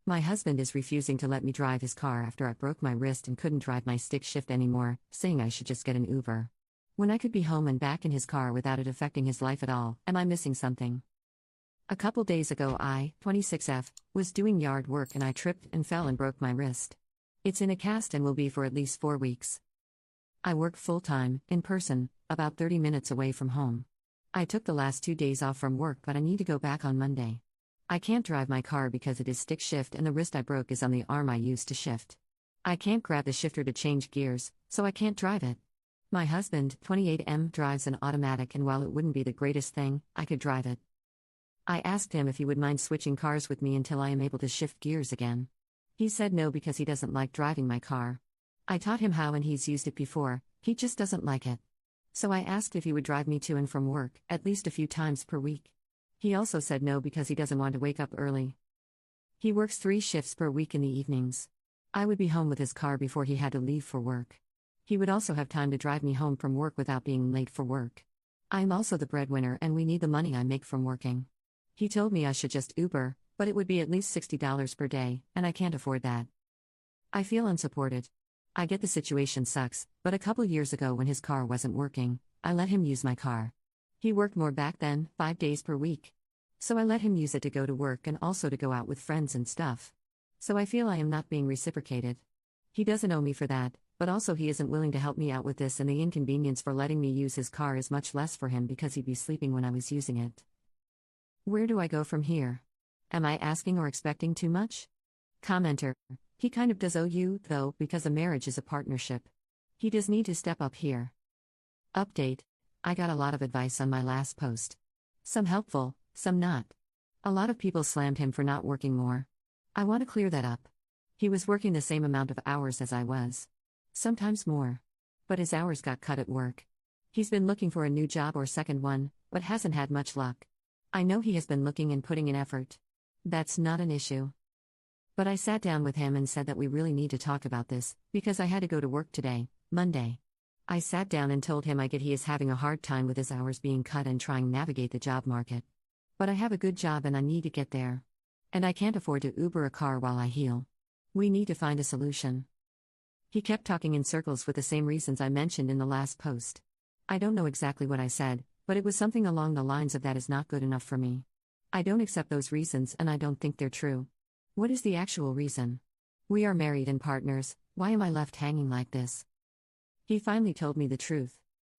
My husband is refusing to let me drive his car after I broke my wrist and couldn't drive my stick shift anymore, saying I should just get an Uber. When I could be home and back in his car without it affecting his life at all, am I missing something? A couple days ago I, 26F, was doing yard work and I tripped and fell and broke my wrist. It's in a cast and will be for at least 4 weeks. I work full-time, in person, about 30 minutes away from home. I took the last 2 days off from work but I need to go back on Monday. I can't drive my car because it is stick shift and the wrist I broke is on the arm I used to shift. I can't grab the shifter to change gears, so I can't drive it. My husband, 28M, drives an automatic and while it wouldn't be the greatest thing, I could drive it. I asked him if he would mind switching cars with me until I am able to shift gears again. He said no because he doesn't like driving my car. I taught him how and he's used it before, he just doesn't like it. So I asked if he would drive me to and from work, at least a few times per week. He also said no because he doesn't want to wake up early. He works 3 shifts per week in the evenings. I would be home with his car before he had to leave for work. He would also have time to drive me home from work without being late for work. I'm also the breadwinner and we need the money I make from working. He told me I should just Uber, but it would be at least $60 per day, and I can't afford that. I feel unsupported. I get the situation sucks, but a couple years ago when his car wasn't working, I let him use my car. He worked more back then, 5 days per week. So I let him use it to go to work and also to go out with friends and stuff. So I feel I am not being reciprocated. He doesn't owe me for that, but also he isn't willing to help me out with this and the inconvenience for letting me use his car is much less for him because he'd be sleeping when I was using it. Where do I go from here? Am I asking or expecting too much? Commenter: he kind of does owe you, though, because a marriage is a partnership. He does need to step up here. Update: I got a lot of advice on my last post. Some helpful, some not. A lot of people slammed him for not working more. I want to clear that up. He was working the same amount of hours as I was. Sometimes more. But his hours got cut at work. He's been looking for a new job or second one, but hasn't had much luck. I know he has been looking and putting in effort. That's not an issue. But I sat down with him and said that we really need to talk about this, because I had to go to work today, Monday. I sat down and told him I get he is having a hard time with his hours being cut and trying to navigate the job market. But I have a good job and I need to get there. And I can't afford to Uber a car while I heal. We need to find a solution. He kept talking in circles with the same reasons I mentioned in the last post. I don't know exactly what I said, but it was something along the lines of that is not good enough for me. I don't accept those reasons and I don't think they're true. What is the actual reason? We are married and partners, why am I left hanging like this? He finally told me the truth.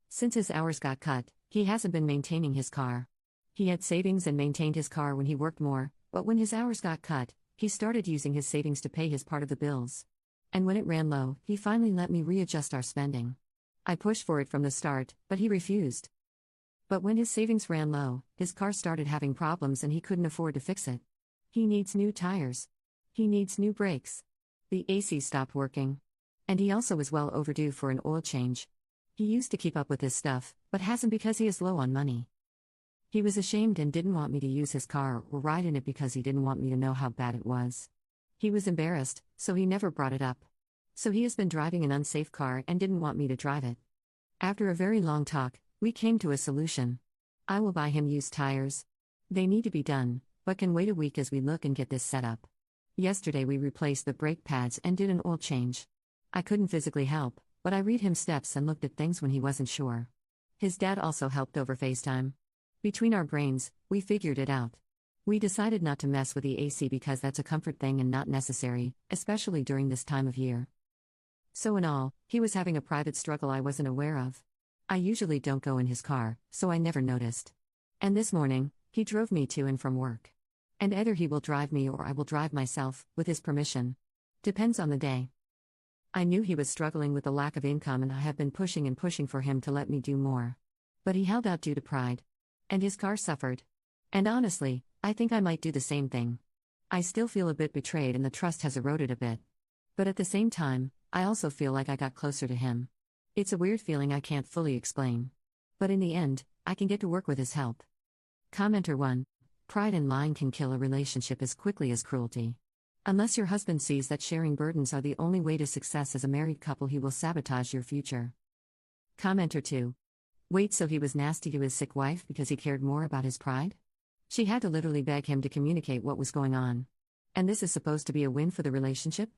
Since his hours got cut, he hasn't been maintaining his car. He had savings and maintained his car when he worked more, but when his hours got cut, he started using his savings to pay his part of the bills. And when it ran low, he finally let me readjust our spending. I pushed for it from the start, but he refused. But when his savings ran low, his car started having problems and he couldn't afford to fix it. He needs new tires. He needs new brakes. The AC stopped working. And he also is well overdue for an oil change. He used to keep up with his stuff, but hasn't because he is low on money. He was ashamed and didn't want me to use his car or ride in it because he didn't want me to know how bad it was. He was embarrassed, so he never brought it up. So he has been driving an unsafe car and didn't want me to drive it. After a very long talk, we came to a solution. I will buy him used tires. They need to be done, but can wait a week as we look and get this set up. Yesterday we replaced the brake pads and did an oil change. I couldn't physically help, but I read him steps and looked at things when he wasn't sure. His dad also helped over FaceTime. Between our brains, we figured it out. We decided not to mess with the AC because that's a comfort thing and not necessary, especially during this time of year. So in all, he was having a private struggle I wasn't aware of. I usually don't go in his car, so I never noticed. And this morning, he drove me to and from work. And either he will drive me or I will drive myself, with his permission. Depends on the day. I knew he was struggling with the lack of income and I have been pushing and pushing for him to let me do more. But he held out due to pride. And his car suffered. And honestly, I think I might do the same thing. I still feel a bit betrayed and the trust has eroded a bit. But at the same time, I also feel like I got closer to him. It's a weird feeling I can't fully explain. But in the end, I can get to work with his help. Commenter 1. Pride and lying can kill a relationship as quickly as cruelty. Unless your husband sees that sharing burdens are the only way to success as a married couple, he will sabotage your future. Commenter 2. Wait, so he was nasty to his sick wife because he cared more about his pride? She had to literally beg him to communicate what was going on. And this is supposed to be a win for the relationship?